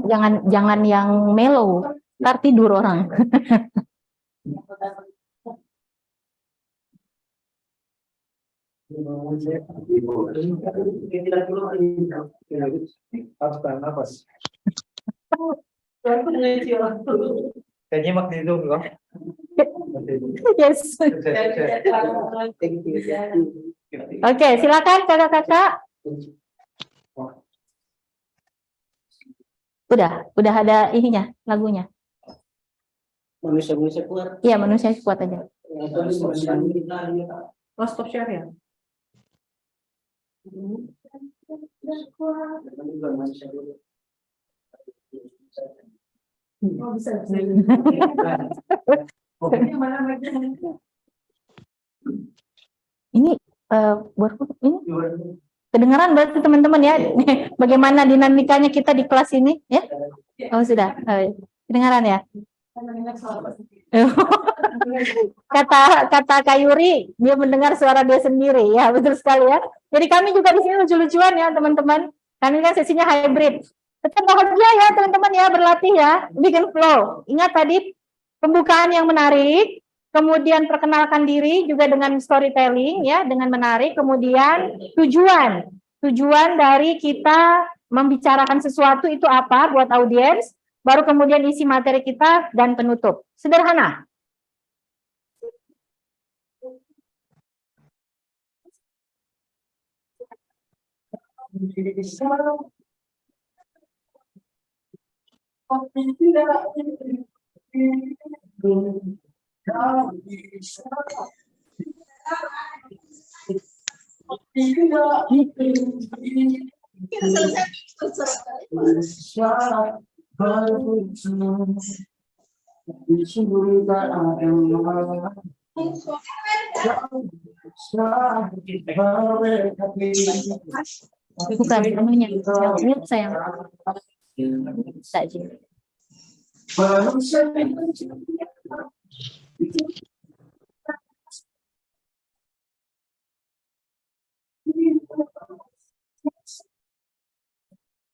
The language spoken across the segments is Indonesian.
jangan yang mellow, ntar tidur orang. Kayaknya mak di Zoom loh. Yes. Oke, silakan kakak-kakak. Udah ada ininya, lagunya. Manusia kuat. Iya, manusia kuat aja. Oh, stop share ya? Oh, bisa. Ini ini kedengaran berarti teman-teman ya, bagaimana dinamikanya kita di kelas ini ya? Oh sudah, kedengaran ya? Kata Kak Yuri, dia mendengar suara dia sendiri ya, betul sekali ya. Jadi kami juga di sini lucu-lucuan ya teman-teman. Kami kan sesinya hybrid. Tetap bahagia ya teman-teman ya, berlatih ya, bikin flow. Ingat tadi pembukaan yang menarik, kemudian perkenalkan diri juga dengan storytelling ya, dengan menarik, kemudian tujuan dari kita membicarakan sesuatu itu apa buat audiens, baru kemudian isi materi kita dan penutup. Sederhana. Bukan anunya, yang sayang. Saja.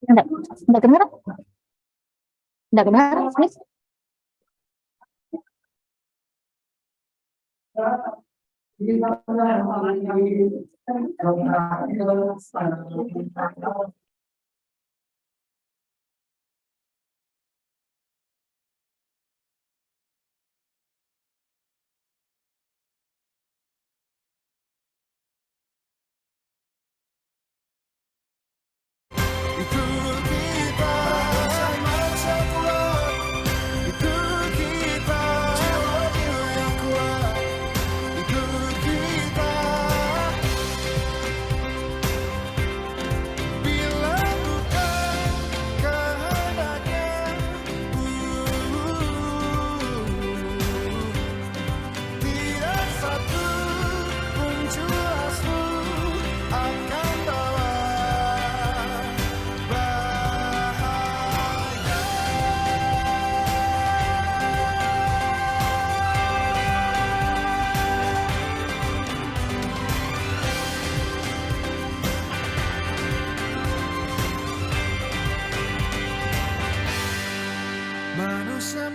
Enggak kedengaran? Enggak kedengaran, Miss?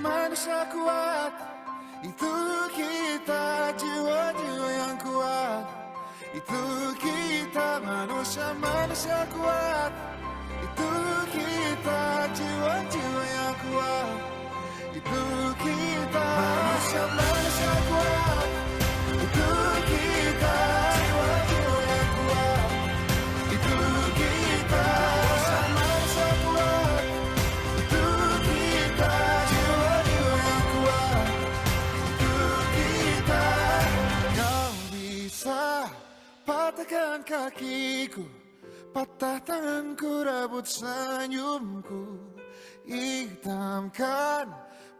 Manusia kuat, itu kita, jiwa-jiwa yang kuat. Itu kita, manusia kuat. Itu kita, jiwa-jiwa yang kuat. Itu kita, manusia kuat. Itu kita, jiwa-jiwa yang kuat. Itu kita, manusia kuat. Itu kita, jiwa-jiwa yang kuat. Itu kita. Kau bisa patahkan kakiku, patah tanganku, rebut senyumku, hitamkan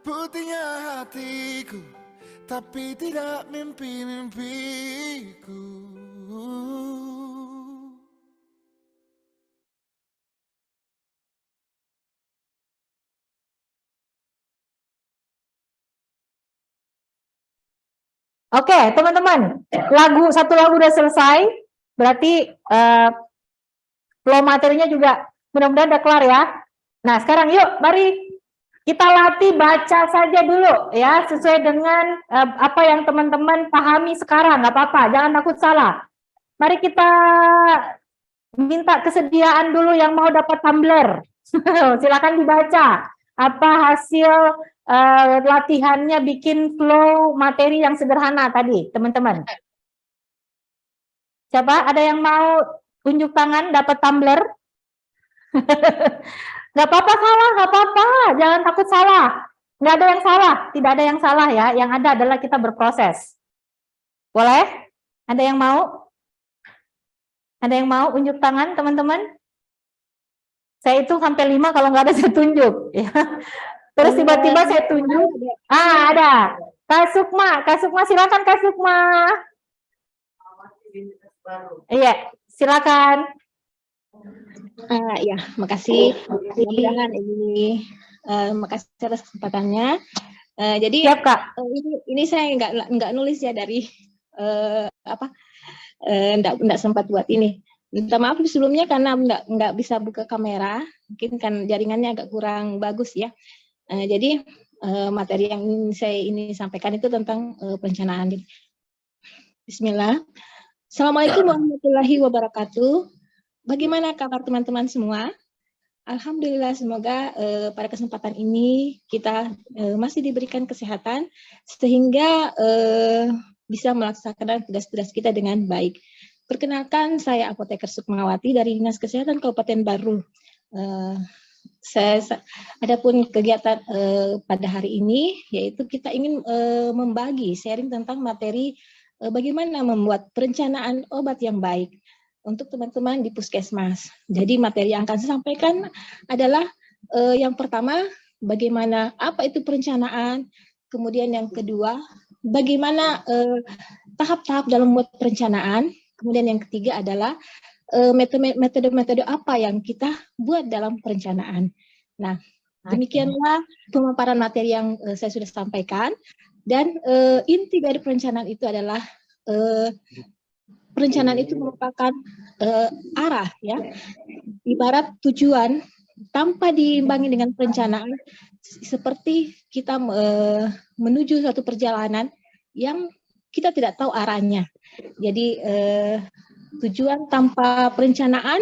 putihnya hatiku, tapi tidak mimpi-mimpiku. Oke, teman-teman, satu lagu udah selesai, berarti flow materinya juga mudah-mudahan udah kelar ya. Nah, sekarang yuk, mari kita latih baca saja dulu ya, sesuai dengan apa yang teman-teman pahami sekarang, nggak apa-apa, jangan takut salah. Mari kita minta kesediaan dulu yang mau dapat tumbler. Silakan dibaca apa hasil latihannya bikin flow materi yang sederhana tadi, teman-teman. Siapa? Ada yang mau tunjuk tangan dapat tumbler? Nggak apa-apa salah, nggak apa-apa, jangan takut salah. Nggak ada yang salah, tidak ada yang salah ya. Yang ada adalah kita berproses. Boleh? Ada yang mau? Ada yang mau unjuk tangan, teman-teman? Saya itu sampai 5, kalau nggak ada saya tunjuk. Ya. Terus tiba-tiba saya tunjuk. Ah, ada. Kak Sukma silakan Kak Sukma. Iya, silakan. Ya, makasih. Mudah-mudahan ini makasih atas kesempatannya. Jadi Siap, Kak. Ini saya nggak nulis ya dari nggak sempat buat ini. Minta maaf sebelumnya karena nggak bisa buka kamera, mungkin kan jaringannya agak kurang bagus ya. Jadi materi yang saya ini sampaikan itu tentang perencanaan. Bismillah. Assalamualaikum warahmatullahi wabarakatuh. Bagaimana kabar teman-teman semua? Alhamdulillah, semoga pada kesempatan ini kita masih diberikan kesehatan sehingga bisa melaksanakan tugas-tugas kita dengan baik. Perkenalkan, saya Apoteker Sukmawati dari Dinas Kesehatan Kabupaten Baru. Adapun kegiatan pada hari ini, yaitu kita ingin membagi sharing tentang materi bagaimana membuat perencanaan obat yang baik untuk teman-teman di Puskesmas. Jadi materi yang akan saya sampaikan adalah yang pertama, bagaimana apa itu perencanaan, kemudian yang kedua, bagaimana tahap-tahap dalam membuat perencanaan, kemudian yang ketiga adalah metode-metode apa yang kita buat dalam perencanaan. Nah, demikianlah pemaparan materi yang saya sudah sampaikan, dan inti dari perencanaan itu adalah perencanaan itu merupakan arah ya, ibarat tujuan tanpa diimbangi dengan perencanaan, seperti kita menuju suatu perjalanan yang kita tidak tahu arahnya. Jadi tujuan tanpa perencanaan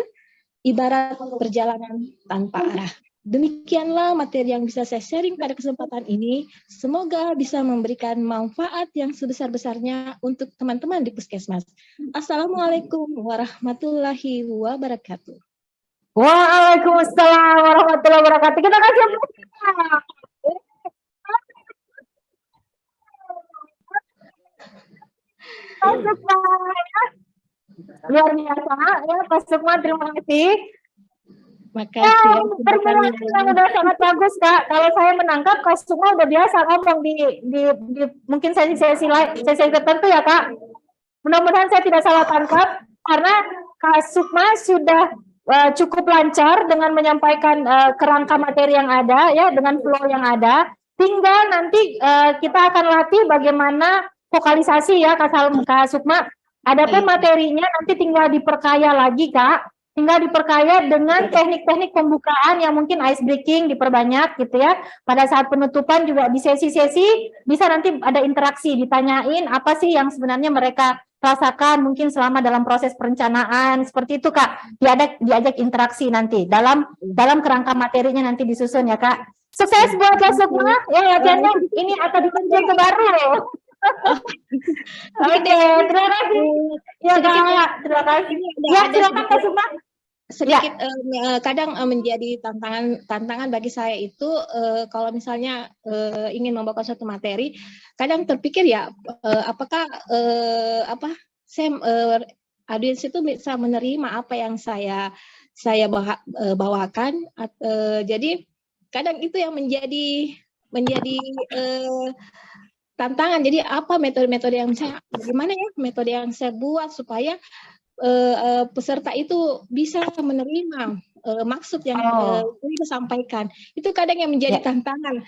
ibarat perjalanan tanpa arah. Demikianlah materi yang bisa saya sharing pada kesempatan ini. Semoga bisa memberikan manfaat yang sebesar-besarnya untuk teman-teman di Puskesmas. Assalamualaikum warahmatullahi wabarakatuh. Waalaikumsalam warahmatullahi wabarakatuh. Kita kasih Pak Sukma. Luar biasa ya Pak Sukma, terima kasih. Makasih. Perjalanan yang udah sangat bagus Kak. Kalau saya menangkap Kak Sukma udah biasa ngomong di mungkin sesi tertentu ya Kak. Mudah-mudahan saya tidak salah tangkap karena Kak Sukma sudah cukup lancar dengan menyampaikan kerangka materi yang ada ya, dengan flow yang ada. Tinggal nanti kita akan latih bagaimana vokalisasi ya Kak Sukma. Adapun materinya nanti tinggal diperkaya lagi Kak. Tinggal diperkaya dengan teknik-teknik pembukaan yang mungkin ice breaking diperbanyak gitu ya. Pada saat penutupan juga di sesi-sesi bisa nanti ada interaksi, ditanyain apa sih yang sebenarnya mereka rasakan mungkin selama dalam proses perencanaan, seperti itu Kak. Diajak interaksi nanti dalam kerangka materinya nanti disusun ya Kak. Sukses buat Kak Sukma ya, latihannya ini atau ditunjuk ke baru. Oke, terima kasih. Ya Kak, terima kasih. Ya silakan Kak Sukma. Sedikit kadang menjadi tantangan bagi saya itu kalau misalnya ingin membawa suatu materi, kadang terpikir ya apakah audiens itu bisa menerima apa yang saya bawakan. Jadi kadang itu yang menjadi tantangan. Jadi apa metode-metode yang bagaimana ya metode yang saya buat supaya peserta itu bisa menerima maksud yang kita sampaikan. Itu kadang yang menjadi tantangan.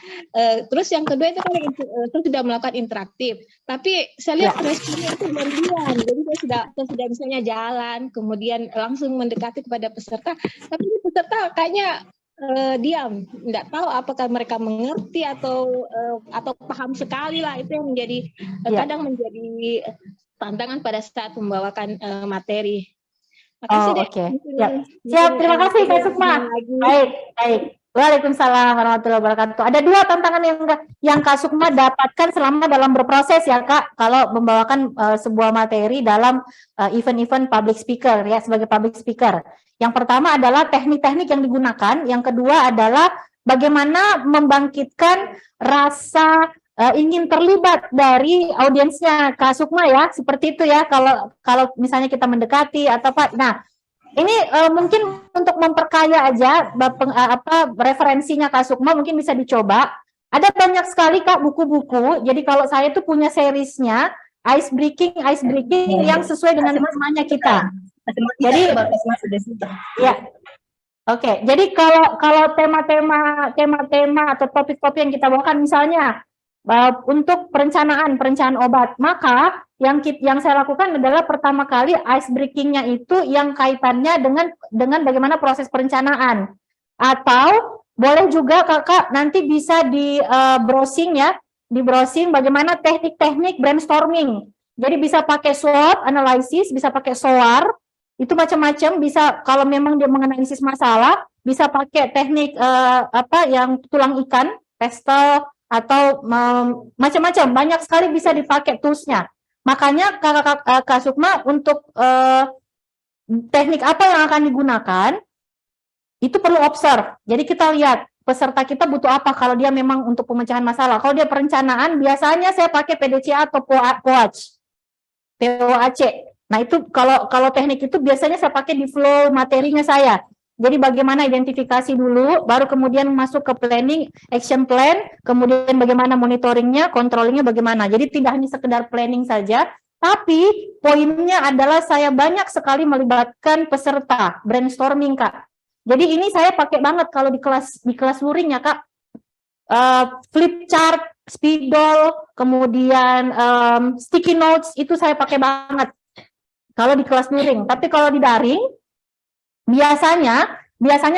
Terus yang kedua itu kadang saya tidak melakukan interaktif, tapi saya lihat responnya itu berlebihan. Jadi saya sudah misalnya jalan, kemudian langsung mendekati kepada peserta, tapi peserta kayaknya diam, nggak tahu apakah mereka mengerti atau paham sekali lah. Itu yang menjadi kadang menjadi tantangan pada saat membawakan materi. Makasih deh. Oke. Siap, terima kasih Kak Sukma. Baik. Waalaikumsalam warahmatullahi wabarakatuh. Ada 2 tantangan yang Kak Sukma dapatkan selama dalam berproses ya Kak, kalau membawakan sebuah materi dalam event-event public speaker ya, sebagai public speaker. Yang pertama adalah teknik-teknik yang digunakan, yang kedua adalah bagaimana membangkitkan rasa ingin terlibat dari audiensnya Kak Sukma ya, seperti itu ya, kalau misalnya kita mendekati atau apa. Nah, ini mungkin untuk memperkaya aja referensinya Kak Sukma, mungkin bisa dicoba. Ada banyak sekali Kak buku-buku. Jadi kalau saya tuh punya seriesnya ice breaking yang sesuai dengan temanya kita. Jadi ya. Oke, jadi kalau tema-tema atau topik-topik yang kita bawakan misalnya untuk perencanaan obat, maka yang saya lakukan adalah pertama kali ice breaking-nya itu yang kaitannya dengan bagaimana proses perencanaan. Atau boleh juga Kakak nanti bisa di browsing ya, bagaimana teknik-teknik brainstorming. Jadi bisa pakai SWOT analysis, bisa pakai SOAR, itu macam-macam. Bisa kalau memang dia menganalisis masalah, bisa pakai teknik yang tulang ikan, pestle, atau macam-macam, banyak sekali bisa dipakai toolsnya. Makanya Kak Sukma untuk teknik apa yang akan digunakan itu perlu observe. Jadi kita lihat peserta kita butuh apa kalau dia memang untuk pemecahan masalah. Kalau dia perencanaan, biasanya saya pakai PDCA atau POAC. Nah itu kalau teknik itu biasanya saya pakai di flow materinya saya. Jadi bagaimana identifikasi dulu, baru kemudian masuk ke planning, action plan, kemudian bagaimana monitoringnya, controllingnya bagaimana. Jadi tidak hanya sekedar planning saja, tapi poinnya adalah saya banyak sekali melibatkan peserta brainstorming Kak. Jadi ini saya pakai banget kalau di kelas luring ya Kak. Flip chart, spidol, kemudian sticky notes itu saya pakai banget kalau di kelas luring. Tapi kalau di daring biasanya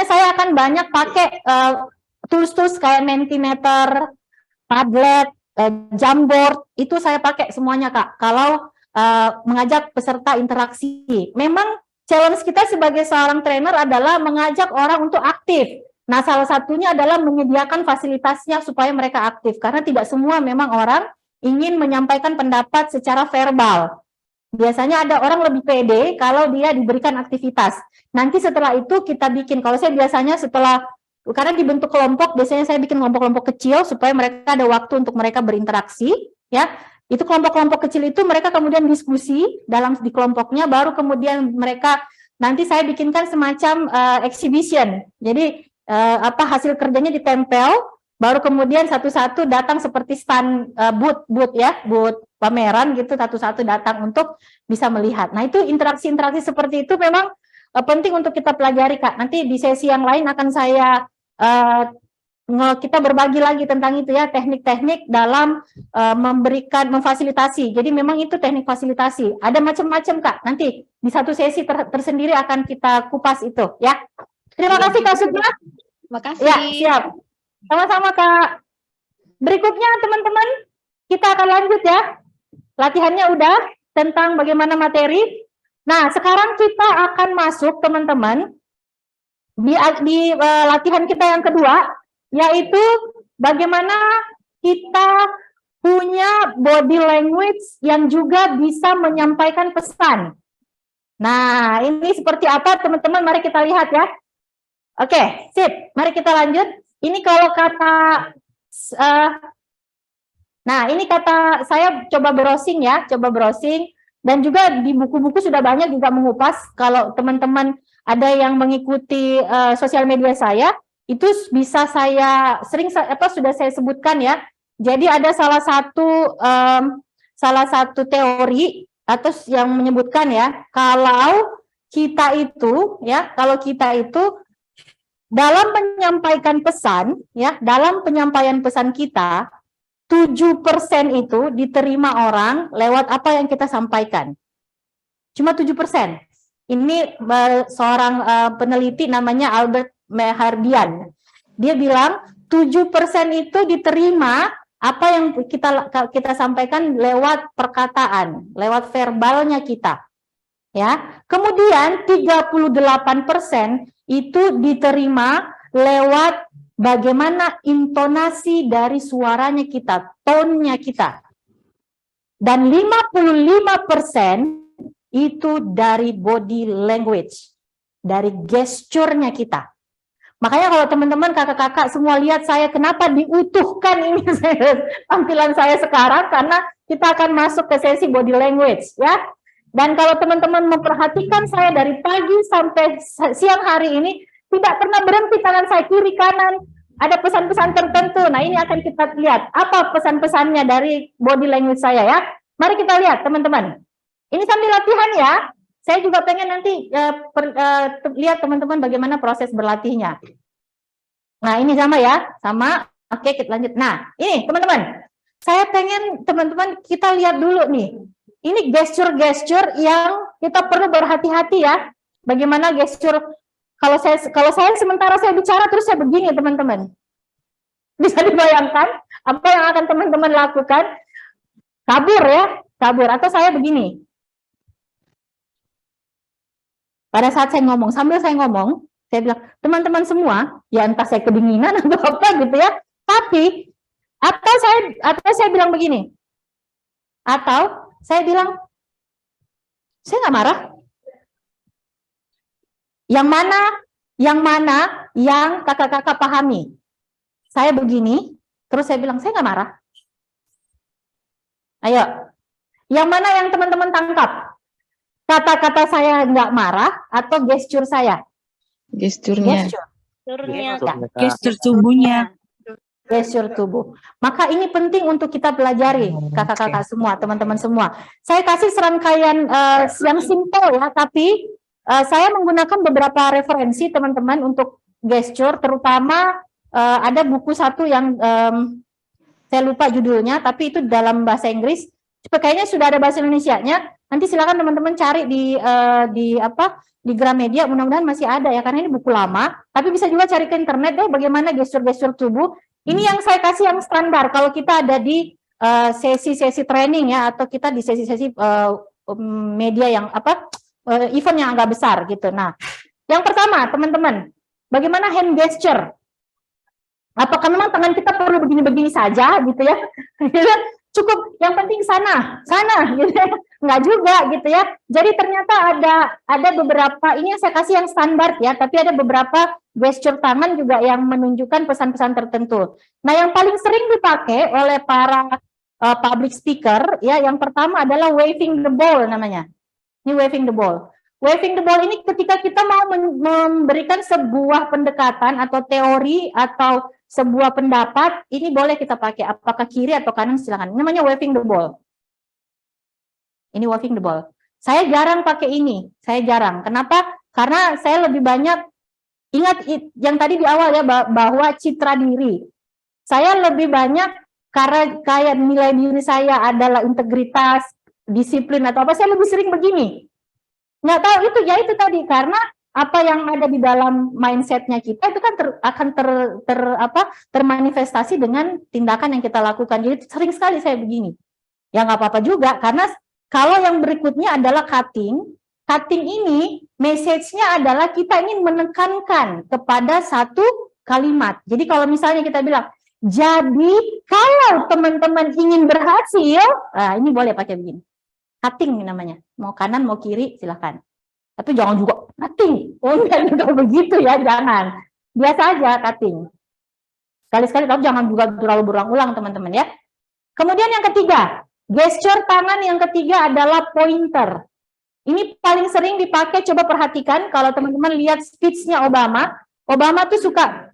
saya akan banyak pakai tools kayak Mentimeter, Padlet, Jamboard, itu saya pakai semuanya Kak. Kalau mengajak peserta interaksi, memang challenge kita sebagai seorang trainer adalah mengajak orang untuk aktif. Nah, salah satunya adalah menyediakan fasilitasnya supaya mereka aktif, karena tidak semua memang orang ingin menyampaikan pendapat secara verbal. Biasanya ada orang lebih pede kalau dia diberikan aktivitas. Nanti setelah itu kita bikin, kalau saya biasanya karena dibentuk kelompok, biasanya saya bikin kelompok-kelompok kecil supaya mereka ada waktu untuk mereka berinteraksi, ya. Itu kelompok-kelompok kecil itu mereka kemudian diskusi di kelompoknya, baru kemudian mereka nanti saya bikinkan semacam exhibition. Jadi hasil kerjanya ditempel, baru kemudian satu-satu datang seperti stand booth pameran gitu, satu-satu datang untuk bisa melihat. Nah itu interaksi-interaksi seperti itu memang penting untuk kita pelajari Kak. Nanti di sesi yang lain akan saya kita berbagi lagi tentang itu ya, teknik-teknik dalam memfasilitasi. Jadi memang itu teknik fasilitasi. Ada macam-macam Kak. Nanti di satu sesi tersendiri akan kita kupas itu ya. Terima kasih Kak Sukma. Terima kasih. Ya, siap. Sama-sama Kak. Berikutnya teman-teman, kita akan lanjut ya. Latihannya udah tentang bagaimana materi. Nah, sekarang kita akan masuk teman-teman di latihan kita yang kedua, yaitu bagaimana kita punya body language yang juga bisa menyampaikan pesan. Nah, ini seperti apa teman-teman? Mari kita lihat ya. Oke, sip. Mari kita lanjut. Ini kalau kata, nah ini kata saya coba browsing ya, dan juga di buku-buku sudah banyak juga mengupas. Kalau teman-teman ada yang mengikuti sosial media saya, itu bisa saya sudah saya sebutkan ya. Jadi ada salah satu teori atau yang menyebutkan ya, kalau kita itu dalam menyampaikan pesan, ya, dalam penyampaian pesan kita, 7% itu diterima orang lewat apa yang kita sampaikan. Cuma 7%. Ini seorang peneliti namanya Albert Mehardian. Dia bilang 7% itu diterima apa yang kita sampaikan lewat perkataan, lewat verbalnya kita. Ya. Kemudian 38% itu diterima lewat bagaimana intonasi dari suaranya kita, tone-nya kita. Dan 55% itu dari body language, dari gesturnya kita. Makanya kalau teman-teman, kakak-kakak semua lihat saya, kenapa diutuhkan ini tampilan saya sekarang, karena kita akan masuk ke sesi body language, ya. Dan kalau teman-teman memperhatikan saya dari pagi sampai siang hari ini, tidak pernah berhenti tangan saya kiri kanan, ada pesan-pesan tertentu. Nah, ini akan kita lihat apa pesan-pesannya dari body language saya, ya. Mari kita lihat, teman-teman. Ini sambil latihan, ya. Saya juga pengen nanti lihat teman-teman bagaimana proses berlatihnya. Nah, ini sama ya, sama. Oke, kita lanjut. Nah, ini teman-teman. Saya pengen teman-teman kita lihat dulu nih. Ini gesture-gesture yang kita perlu berhati-hati ya. Bagaimana gesture kalau saya sementara saya bicara terus saya begini, teman-teman. Bisa dibayangkan apa yang akan teman-teman lakukan? Kabur ya, kabur. Atau saya begini. Pada saat saya ngomong, sambil saya ngomong, saya bilang, teman-teman semua, ya entah saya kedinginan atau apa gitu ya, tapi, atau saya bilang begini, atau saya bilang, saya nggak marah. Yang mana yang kakak-kakak pahami? Saya begini, terus saya bilang, saya nggak marah. Ayo, yang mana yang teman-teman tangkap? Kata-kata saya nggak marah atau gestur saya? Gesturnya. Gestur tubuhnya. Gestur tubuh. Maka ini penting untuk kita pelajari, kakak-kakak semua, teman-teman semua. Saya kasih serangkaian yang simpel ya, tapi saya menggunakan beberapa referensi teman-teman untuk gestur, terutama ada buku satu yang saya lupa judulnya, tapi itu dalam bahasa Inggris. Kayaknya sudah ada bahasa Indonesianya. Nanti silakan teman-teman cari di Gramedia, mudah-mudahan masih ada ya, karena ini buku lama. Tapi bisa juga cari ke internet deh bagaimana gestur-gestur tubuh. Ini yang saya kasih yang standar kalau kita ada di sesi-sesi training ya, atau kita di sesi-sesi media yang event yang agak besar gitu. Nah, yang pertama teman-teman, bagaimana hand gesture? Apakah memang tangan kita perlu begini-begini saja gitu ya? Cukup yang penting sana gitu ya. Enggak juga gitu ya. Jadi ternyata ada beberapa, ini yang saya kasih yang standar ya, tapi ada beberapa gesture tangan juga yang menunjukkan pesan-pesan tertentu. Nah, yang paling sering dipakai oleh para public speaker ya, yang pertama adalah waving the ball namanya. Ini waving the ball. Waving the ball ini ketika kita mau memberikan sebuah pendekatan atau teori atau sebuah pendapat, ini boleh kita pakai apakah kiri atau kanan silakan. Ini namanya waving the ball. Ini waving the ball. Saya jarang pakai ini. Saya jarang. Kenapa? Karena saya lebih banyak ingat yang tadi di awal ya, bahwa citra diri. Saya lebih banyak karena kayak nilai diri saya adalah integritas, disiplin atau apa, saya lebih sering begini. Nggak tahu itu ya, itu tadi karena apa yang ada di dalam mindsetnya kita itu kan termanifestasi dengan tindakan yang kita lakukan. Jadi sering sekali saya begini. Ya nggak apa-apa juga, karena kalau yang berikutnya adalah cutting. Cutting ini message-nya adalah kita ingin menekankan kepada satu kalimat. Jadi kalau misalnya kita bilang, jadi kalau teman-teman ingin berhasil, nah ini boleh pakai begini. Cutting namanya. Mau kanan mau kiri silahkan. Tapi jangan juga cutting. Oh enggak juga begitu ya, jangan. Biasa aja cutting. Sekali-sekali, tapi jangan juga terlalu berulang-ulang teman-teman ya. Kemudian yang ketiga, gesture tangan yang ketiga adalah pointer. Ini paling sering dipakai, coba perhatikan kalau teman-teman lihat speech-nya Obama. Obama tuh suka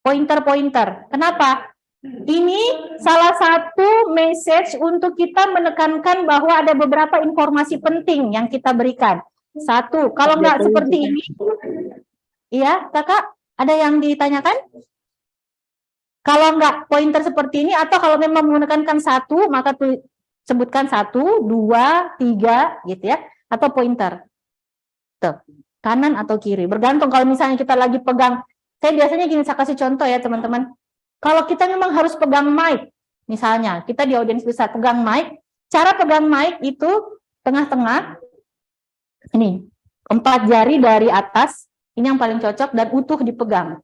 pointer-pointer. Kenapa? Ini salah satu message untuk kita menekankan bahwa ada beberapa informasi penting yang kita berikan. Satu, kalau nggak seperti ini, iya kakak, ada yang ditanyakan? Kalau nggak pointer seperti ini, atau kalau memang menekankan satu, maka sebutkan 1, 2, 3, gitu ya, atau pointer. Tuh. kanan atau kiri. Bergantung kalau misalnya kita lagi pegang, saya biasanya gini, saya kasih contoh ya teman-teman. Kalau kita memang harus pegang mic, misalnya kita di audiens besar pegang mic, cara pegang mic itu tengah-tengah, ini 4 jari dari atas, ini yang paling cocok dan utuh dipegang.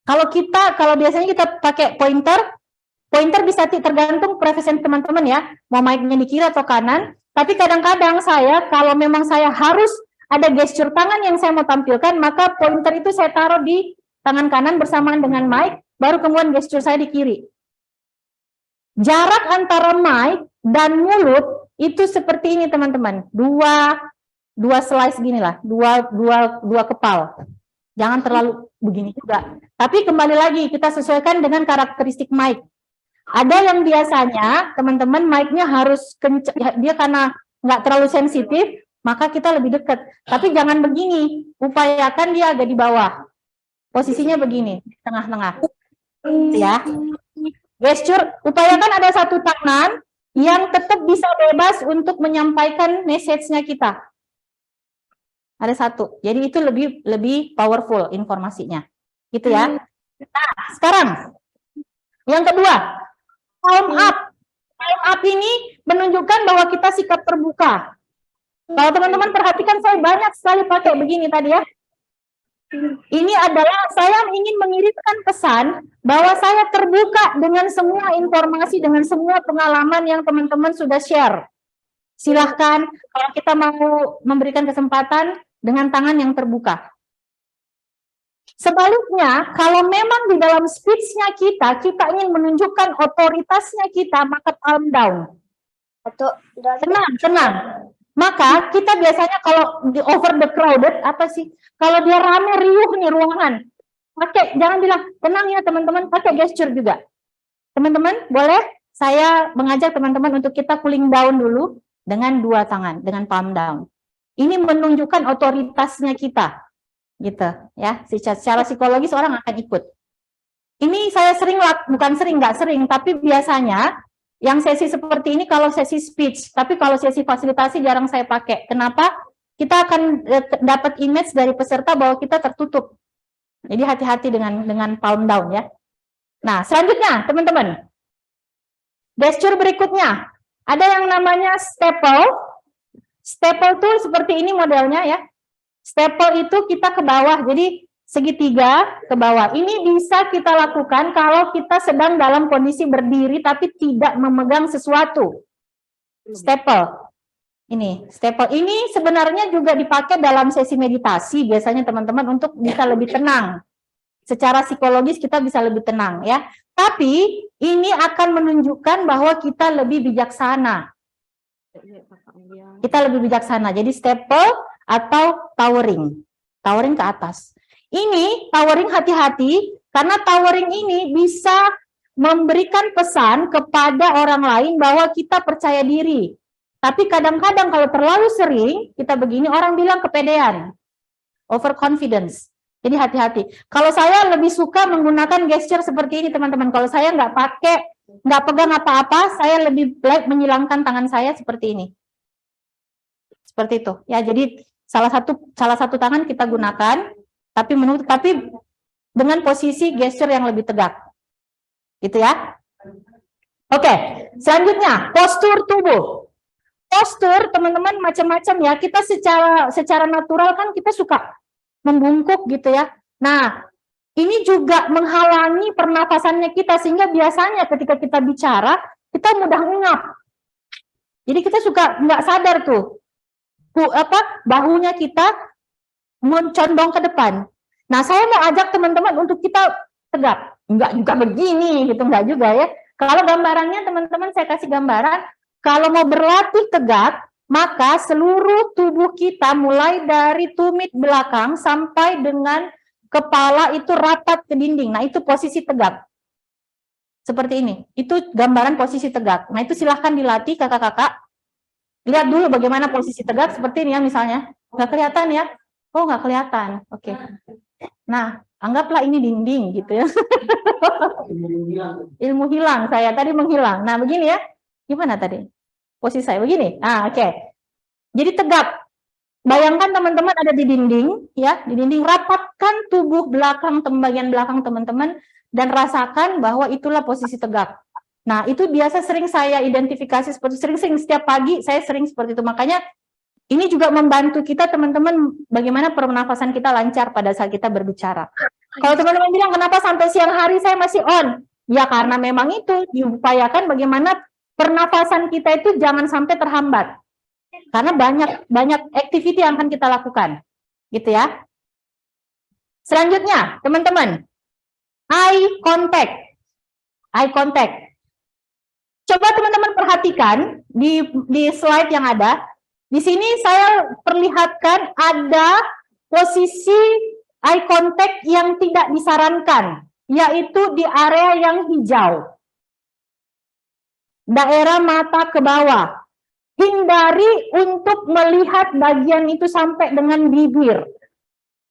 Kalau biasanya kita pakai pointer bisa tergantung preferensi teman-teman ya, mau mic-nya di kiri atau kanan. Tapi kadang-kadang saya, kalau memang saya harus ada gesture tangan yang saya mau tampilkan, maka pointer itu saya taruh di tangan kanan bersamaan dengan mic, baru kemudian gesture saya di kiri. Jarak antara mic dan mulut itu seperti ini teman-teman, dua slice gini lah, dua kepal. Jangan terlalu begini juga. Tapi kembali lagi kita sesuaikan dengan karakteristik mic. Ada yang biasanya teman-teman mic-nya harus kencang, dia karena nggak terlalu sensitif, maka kita lebih dekat. Tapi jangan begini, upayakan dia agak di bawah. Posisinya begini, tengah-tengah. Ya. Gesture, upayakan ada satu tangan yang tetap bisa bebas untuk menyampaikan message-nya kita. Ada satu. Jadi itu lebih powerful informasinya. Gitu ya. Nah, sekarang yang kedua, palm up. Palm up ini menunjukkan bahwa kita sikap terbuka. Kalau teman-teman perhatikan, saya banyak sekali pakai begini tadi ya. Ini adalah saya ingin mengirimkan pesan bahwa saya terbuka dengan semua informasi, dengan semua pengalaman yang teman-teman sudah share. Silahkan kalau kita mau memberikan kesempatan dengan tangan yang terbuka. Sebaliknya, kalau memang di dalam speech-nya kita ingin menunjukkan otoritasnya kita, maka palm down. Tenang. Maka kita biasanya kalau di over the crowded, kalau dia rame riuh nih ruangan, jangan bilang tenang ya teman-teman, pakai gesture juga. Teman-teman, boleh saya mengajak teman-teman untuk kita cooling down dulu dengan 2 tangan, dengan palm down. Ini menunjukkan otoritasnya kita. Gitu ya, secara psikologis orang akan ikut. Ini saya nggak sering, tapi biasanya yang sesi seperti ini kalau sesi speech, tapi kalau sesi fasilitasi jarang saya pakai. Kenapa? Kita akan dapat image dari peserta bahwa kita tertutup. Jadi hati-hati dengan palm down ya. Nah, selanjutnya teman-teman, gesture berikutnya ada yang namanya staple. Staple tuh seperti ini modelnya ya. Staple itu kita ke bawah, jadi segitiga ke bawah. Ini bisa kita lakukan kalau kita sedang dalam kondisi berdiri tapi tidak memegang sesuatu. Staple. Ini, staple ini sebenarnya juga dipakai dalam sesi meditasi biasanya teman-teman untuk bisa lebih tenang. Secara psikologis kita bisa lebih tenang ya. Tapi ini akan menunjukkan bahwa kita lebih bijaksana. Kita lebih bijaksana. Jadi staple atau towering. Towering ke atas. Ini towering hati-hati karena towering ini bisa memberikan pesan kepada orang lain bahwa kita percaya diri. Tapi kadang-kadang kalau terlalu sering kita begini, orang bilang kepedean, overconfidence. Jadi hati-hati. Kalau saya lebih suka menggunakan gesture seperti ini teman-teman. Kalau saya nggak pegang apa-apa, saya lebih baik menyilangkan tangan saya seperti ini. Seperti itu. Ya, jadi salah satu tangan kita gunakan. Tapi dengan posisi gesture yang lebih tegak. Gitu ya. Oke, selanjutnya postur tubuh. Postur teman-teman macam-macam ya. Kita secara natural kan kita suka membungkuk gitu ya. Nah, ini juga menghalangi pernafasannya kita sehingga biasanya ketika kita bicara kita mudah ngap. Jadi kita suka nggak sadar tuh bahunya kita mencondong ke depan. Nah, saya mau ajak teman-teman untuk kita tegak. Enggak juga begini, gitu. Enggak juga ya. Kalau gambarannya, teman-teman saya kasih gambaran. Kalau mau berlatih tegak, maka seluruh tubuh kita mulai dari tumit belakang sampai dengan kepala itu rapat ke dinding. Nah, itu posisi tegak. Seperti ini. Itu gambaran posisi tegak. Nah, itu silahkan dilatih kakak-kakak. Lihat dulu bagaimana posisi tegak. Seperti ini ya misalnya. Nggak kelihatan ya? Oh, nggak kelihatan. Oke. Nah, anggaplah ini dinding gitu ya. Ilmu hilang saya tadi menghilang. Nah, begini ya. Gimana tadi? Posisi saya begini. Nah, oke. Jadi tegak. Bayangkan teman-teman ada di dinding, ya, di dinding, rapatkan tubuh belakang, bagian belakang teman-teman, dan rasakan bahwa itulah posisi tegak. Nah, itu biasa sering saya identifikasi seperti sering setiap pagi saya sering seperti itu. Makanya ini juga membantu kita teman-teman bagaimana pernafasan kita lancar pada saat kita berbicara. Kalau teman-teman bilang kenapa sampai siang hari saya masih on? Ya karena memang itu diupayakan bagaimana pernafasan kita itu jangan sampai terhambat. Karena banyak activity yang akan kita lakukan. Gitu ya. Selanjutnya, teman-teman, eye contact. Eye contact. Coba teman-teman perhatikan di slide yang ada. Di sini saya perlihatkan ada posisi eye contact yang tidak disarankan, yaitu di area yang hijau. Daerah mata ke bawah. Hindari untuk melihat bagian itu sampai dengan bibir.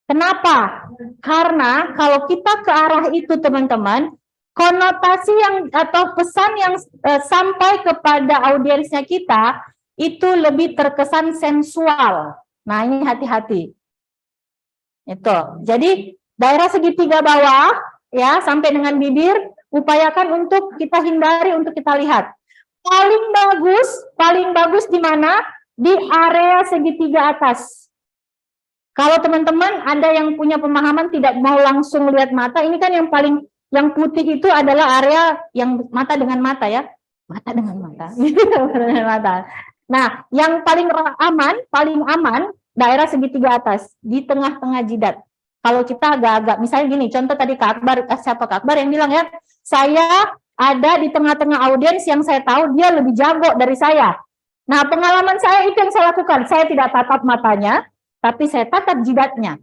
Kenapa? Karena kalau kita ke arah itu teman-teman, konotasi yang atau pesan yang sampai kepada audiensnya kita itu lebih terkesan sensual. Nah, ini hati-hati. Itu. Jadi daerah segitiga bawah ya sampai dengan bibir upayakan untuk kita hindari untuk kita lihat. Paling bagus di mana? Di area segitiga atas. Kalau teman-teman ada yang punya pemahaman tidak mau langsung lihat mata, ini kan yang putih itu adalah area yang mata dengan mata ya. Mata dengan mata. Nah, yang paling aman daerah segitiga atas di tengah-tengah jidat. Kalau kita agak-agak misalnya gini, contoh tadi Kak Akbar, siapa Kak Akbar yang bilang ya, saya ada di tengah-tengah audiens yang saya tahu dia lebih jago dari saya. Nah, pengalaman saya itu yang saya lakukan. Saya tidak tatap matanya, tapi saya tatap jidatnya.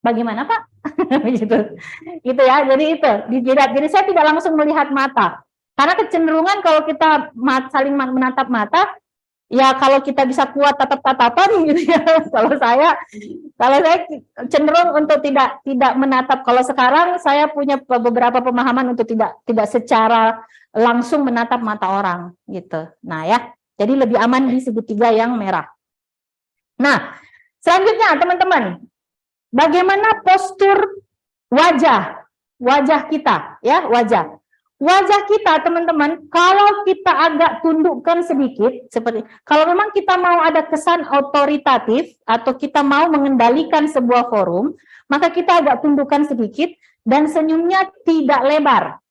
Bagaimana, Pak? Gitu ya. Jadi itu di jidat. Jadi saya tidak langsung melihat mata. Karena kecenderungan kalau kita saling menatap mata, ya kalau kita bisa kuat tatap-tatapan gitu ya. Kalau saya cenderung untuk tidak menatap. Kalau sekarang saya punya beberapa pemahaman untuk tidak secara langsung menatap mata orang gitu. Nah ya, jadi lebih aman di segitiga yang merah. Nah, selanjutnya teman-teman, bagaimana postur wajah kita ya, wajah kita teman-teman, kalau kita agak tundukkan sedikit, seperti kalau memang kita mau ada kesan otoritatif atau kita mau mengendalikan sebuah forum, maka kita agak tundukkan sedikit dan senyumnya tidak lebar,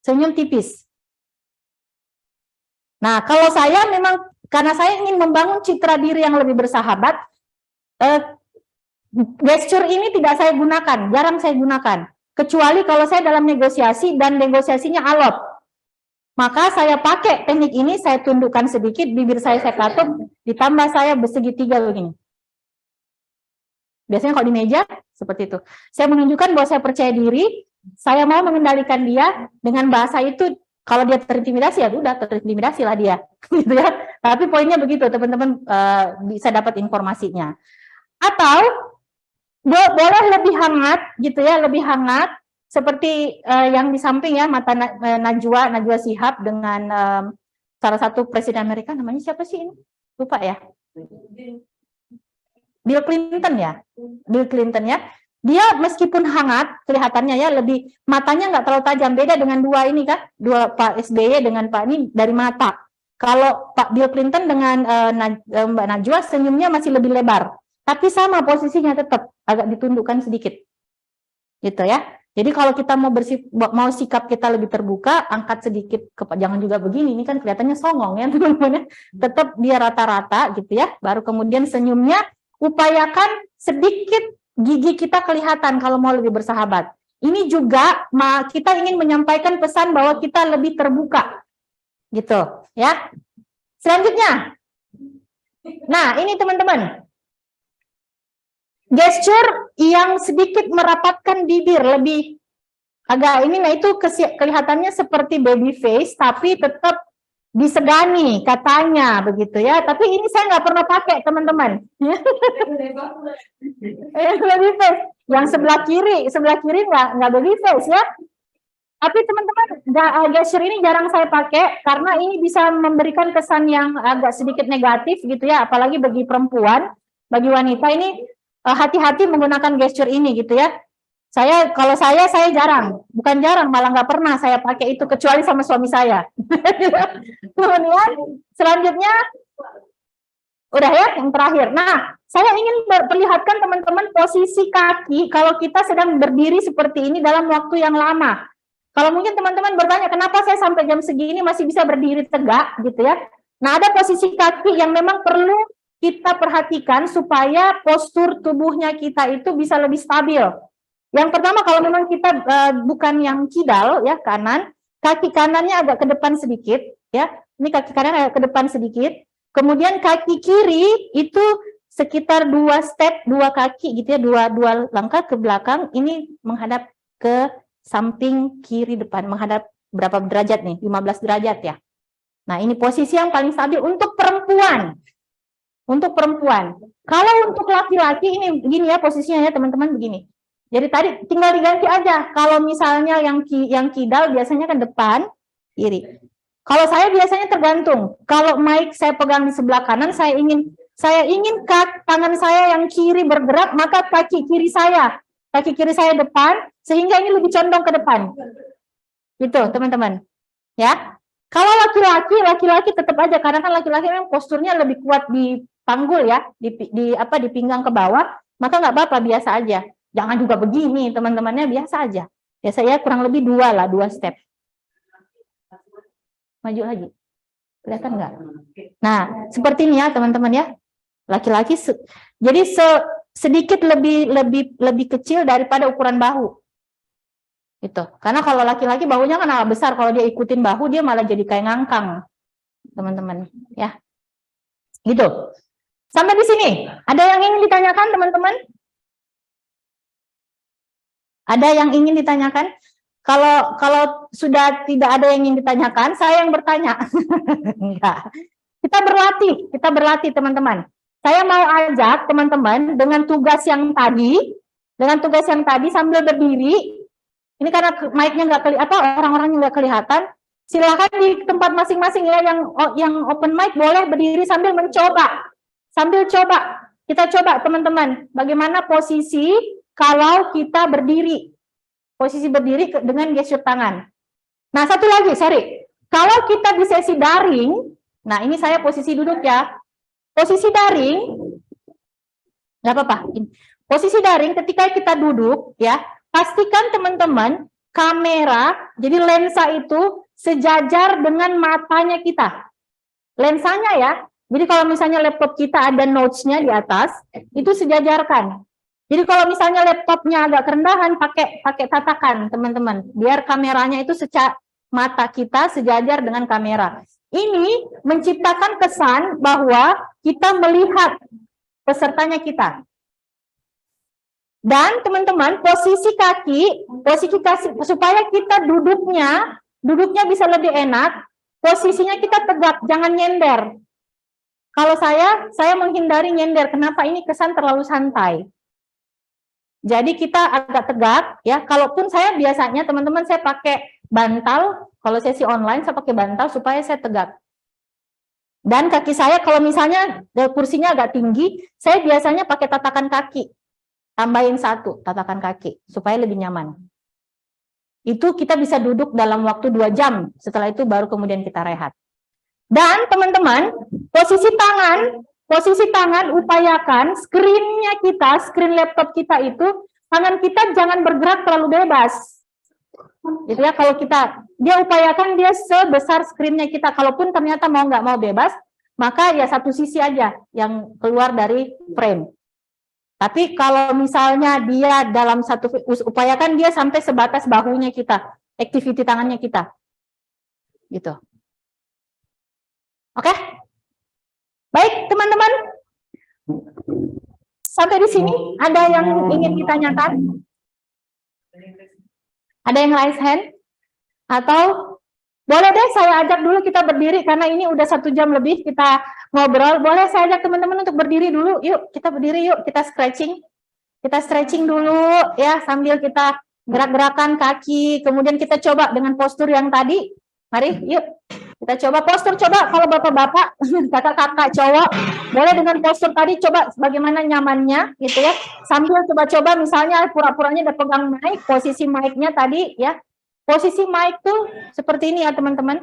senyum tipis. Nah, kalau saya memang karena saya ingin membangun citra diri yang lebih bersahabat, gesture ini tidak saya gunakan, jarang saya gunakan. Kecuali kalau saya dalam negosiasi dan negosiasinya alot. Maka saya pakai teknik ini, saya tundukkan sedikit, bibir saya katup, ditambah saya bersegitiga begini. Biasanya kalau di meja, seperti itu. Saya menunjukkan bahwa saya percaya diri, saya mau mengendalikan dia dengan bahasa itu, kalau dia terintimidasi, ya udah terintimidasi lah dia. Gitu ya. Tapi poinnya begitu, teman-teman bisa dapat informasinya. Atau boleh lebih hangat gitu ya, lebih hangat seperti yang di samping ya, mata Najwa Shihab dengan salah satu presiden Amerika, namanya siapa sih ini? Lupa ya. Bill Clinton ya. Dia meskipun hangat kelihatannya ya, lebih matanya nggak terlalu tajam, beda dengan dua ini kan, dua Pak SBY dengan Pak ini dari mata. Kalau Pak Bill Clinton dengan Mbak Najwa senyumnya masih lebih lebar. Tapi sama posisinya tetap agak ditundukkan sedikit, gitu ya. Jadi kalau kita mau sikap kita lebih terbuka, angkat sedikit, jangan juga begini, ini kan kelihatannya songong ya teman-teman. Tetap dia rata-rata gitu ya. Baru kemudian senyumnya, upayakan sedikit gigi kita kelihatan kalau mau lebih bersahabat. Ini juga kita ingin menyampaikan pesan bahwa kita lebih terbuka, gitu ya. Selanjutnya, nah ini teman-teman. Gesture yang sedikit merapatkan bibir, lebih agak ini, nah itu kelihatannya seperti baby face, tapi tetap disegani katanya begitu ya. Tapi ini saya nggak pernah pakai teman-teman. Baby face, yang sebelah kiri nggak baby face ya. Tapi teman-teman, gesture ini jarang saya pakai karena ini bisa memberikan kesan yang agak sedikit negatif gitu ya, apalagi bagi perempuan. bagi wanita ini hati-hati menggunakan gesture ini gitu ya. Kalau saya jarang, bukan jarang, malah nggak pernah saya pakai itu kecuali sama suami saya. Kemudian selanjutnya, udah ya, yang terakhir. Nah, saya ingin perlihatkan teman-teman posisi kaki kalau kita sedang berdiri seperti ini dalam waktu yang lama. Kalau mungkin teman-teman bertanya, kenapa saya sampai jam segini masih bisa berdiri tegak gitu ya. Nah, ada posisi kaki yang memang perlu kita perhatikan supaya postur tubuhnya kita itu bisa lebih stabil. Yang pertama, kalau memang kita bukan yang kidal ya, kanan, kaki kanannya agak ke depan sedikit ya. Ini kaki kanan agak ke depan sedikit. Kemudian kaki kiri itu sekitar 2 step, 2 kaki gitu ya, dua langkah ke belakang. Ini menghadap ke samping kiri depan, menghadap berapa derajat nih? 15 derajat ya. Nah, ini posisi yang paling stabil untuk perempuan. Untuk perempuan. Kalau untuk laki-laki ini begini ya posisinya ya teman-teman, begini. Jadi tadi tinggal diganti aja. Kalau misalnya yang kidal biasanya kan depan, kiri. Kalau saya biasanya tergantung. Kalau mic saya pegang di sebelah kanan, saya ingin tangan saya yang kiri bergerak, maka kaki kiri saya depan, sehingga ini lebih condong ke depan. Gitu, teman-teman. Ya. Kalau laki-laki tetap aja, karena kan laki-laki memang posturnya lebih kuat di panggul ya, di pinggang ke bawah, maka nggak apa-apa, biasa aja. Jangan juga begini, teman-temannya biasa aja. Ya saya kurang lebih 2 step. Maju lagi. Kelihatan nggak? Nah, seperti ini ya teman-teman ya. Laki-laki jadi sedikit lebih kecil daripada ukuran bahu. Gitu. Karena kalau laki-laki bahunya kan agak besar, kalau dia ikutin bahu dia malah jadi kayak ngangkang. Teman-teman, ya. Gitu. Sampai di sini. Ada yang ingin ditanyakan, teman-teman? Ada yang ingin ditanyakan? Kalau sudah tidak ada yang ingin ditanyakan, saya yang bertanya. Enggak. Kita berlatih teman-teman. Saya mau ajak teman-teman dengan tugas yang tadi sambil berdiri. Ini karena mic-nya nggak kelihatan, orang-orangnya nggak kelihatan. Silakan di tempat masing-masing ya, yang open mic boleh berdiri sambil mencoba. Kita coba teman-teman, bagaimana posisi kalau kita berdiri, posisi berdiri dengan gesture tangan. Nah, satu lagi, kalau kita di sesi daring, nah ini saya posisi duduk ya, posisi daring, nggak apa-apa, posisi daring ketika kita duduk ya, pastikan teman-teman kamera, jadi lensa itu sejajar dengan matanya kita, lensanya ya. Jadi kalau misalnya laptop kita ada notes-nya di atas, itu sejajarkan. Jadi kalau misalnya laptopnya agak kerendahan, pakai tatakan, teman-teman. Biar kameranya itu mata kita sejajar dengan kamera. Ini menciptakan kesan bahwa kita melihat pesertanya kita. Dan teman-teman, posisi kaki supaya kita duduknya bisa lebih enak, posisinya kita tegak, jangan nyender. Kalau saya menghindari nyender. Kenapa? Ini kesan terlalu santai. Jadi kita agak tegak ya. Kalaupun saya biasanya teman-teman saya pakai bantal, kalau sesi online saya pakai bantal supaya saya tegak. Dan kaki saya kalau misalnya kursinya agak tinggi, saya biasanya pakai tatakan kaki. Tambahin 1 tatakan kaki supaya lebih nyaman. Itu kita bisa duduk dalam waktu 2 jam. Setelah itu baru kemudian kita rehat. Dan teman-teman, posisi tangan upayakan screen laptop kita itu, tangan kita jangan bergerak terlalu bebas. Gitu ya, kalau dia upayakan dia sebesar screen-nya kita. Kalaupun ternyata nggak mau bebas, maka ya satu sisi aja yang keluar dari frame. Tapi kalau misalnya dia dalam upayakan dia sampai sebatas bahunya kita, activity tangannya kita. Gitu. Oke? Baik, teman-teman. Sampai di sini, ada yang ingin ditanyakan? Ada yang raise hand? Atau boleh deh saya ajak dulu kita berdiri, karena ini udah 1 jam lebih kita ngobrol. Boleh saya ajak teman-teman untuk berdiri dulu? Yuk, kita berdiri yuk, kita stretching. Kita stretching dulu ya, sambil kita gerak-gerakan kaki. Kemudian kita coba dengan postur yang tadi. Mari, yuk. Kita coba postur, coba kalau bapak-bapak, kakak-kakak cowok, Boleh dengan postur tadi, coba bagaimana nyamannya, gitu ya. Sambil coba-coba misalnya pura-puranya udah pegang mic, posisi mic-nya tadi ya. Posisi mic tuh seperti ini ya teman-teman.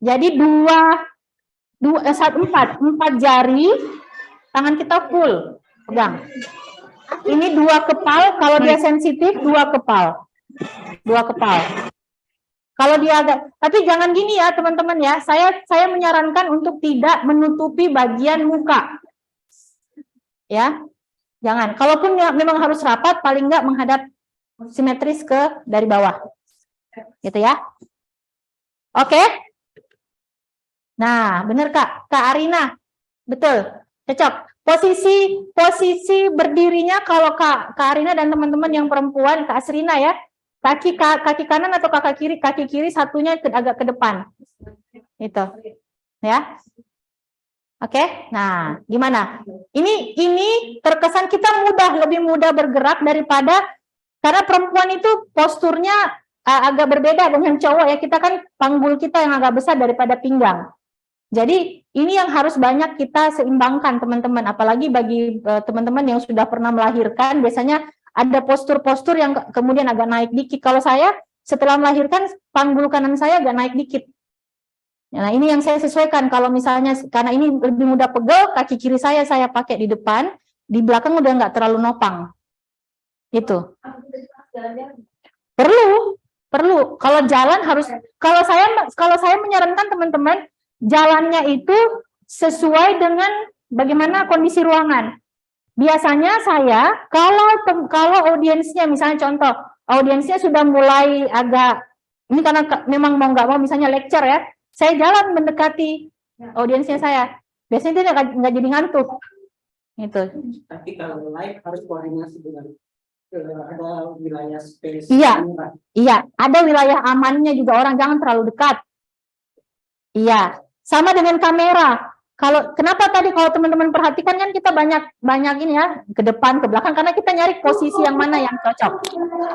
Jadi empat jari, tangan kita full pegang. Ini 2 kepal, kalau dia sensitif 2 kepal. 2 kepal. Kalau dia agak, tapi jangan gini ya teman-teman ya. Saya menyarankan untuk tidak menutupi bagian muka. Ya. Jangan. Kalaupun memang harus rapat, paling enggak menghadap simetris ke dari bawah. Gitu ya. Oke? Nah, benar Kak Arina. Betul. Cocok. Posisi berdirinya kalau Kak Arina dan teman-teman yang perempuan, Kak Asrina ya. Kaki kanan atau kaki kiri satunya agak ke depan. Itu. Ya. Oke. Nah, gimana? Ini terkesan kita lebih mudah bergerak daripada, karena perempuan itu posturnya agak berbeda dengan cowok ya. Kita kan panggul kita yang agak besar daripada pinggang. Jadi ini yang harus banyak kita seimbangkan teman-teman. Apalagi bagi teman-teman yang sudah pernah melahirkan, biasanya ada postur-postur yang kemudian agak naik dikit. Kalau saya setelah melahirkan, panggul kanan saya agak naik dikit. Nah, ini yang saya sesuaikan. Kalau misalnya karena ini lebih mudah pegel, kaki kiri saya pakai di depan, di belakang udah nggak terlalu nopang. Itu. Perlu. Kalau jalan harus. Kalau saya menyarankan teman-teman, jalannya itu sesuai dengan bagaimana kondisi ruangan. Biasanya saya kalau audiensnya, misalnya contoh, audiensnya sudah mulai agak, ini karena memang mau nggak mau misalnya lecture ya, saya jalan mendekati audiensnya saya. Biasanya dia nggak jadi ngantuk. Gitu. Tapi kalau live harus koordinasi dengan ada wilayah space. Iya, ada wilayah amannya juga, orang jangan terlalu dekat. Iya, sama dengan kamera. Kenapa tadi kalau teman-teman perhatikan kan kita banyak ini ya, ke depan, ke belakang, karena kita nyari posisi yang mana yang cocok.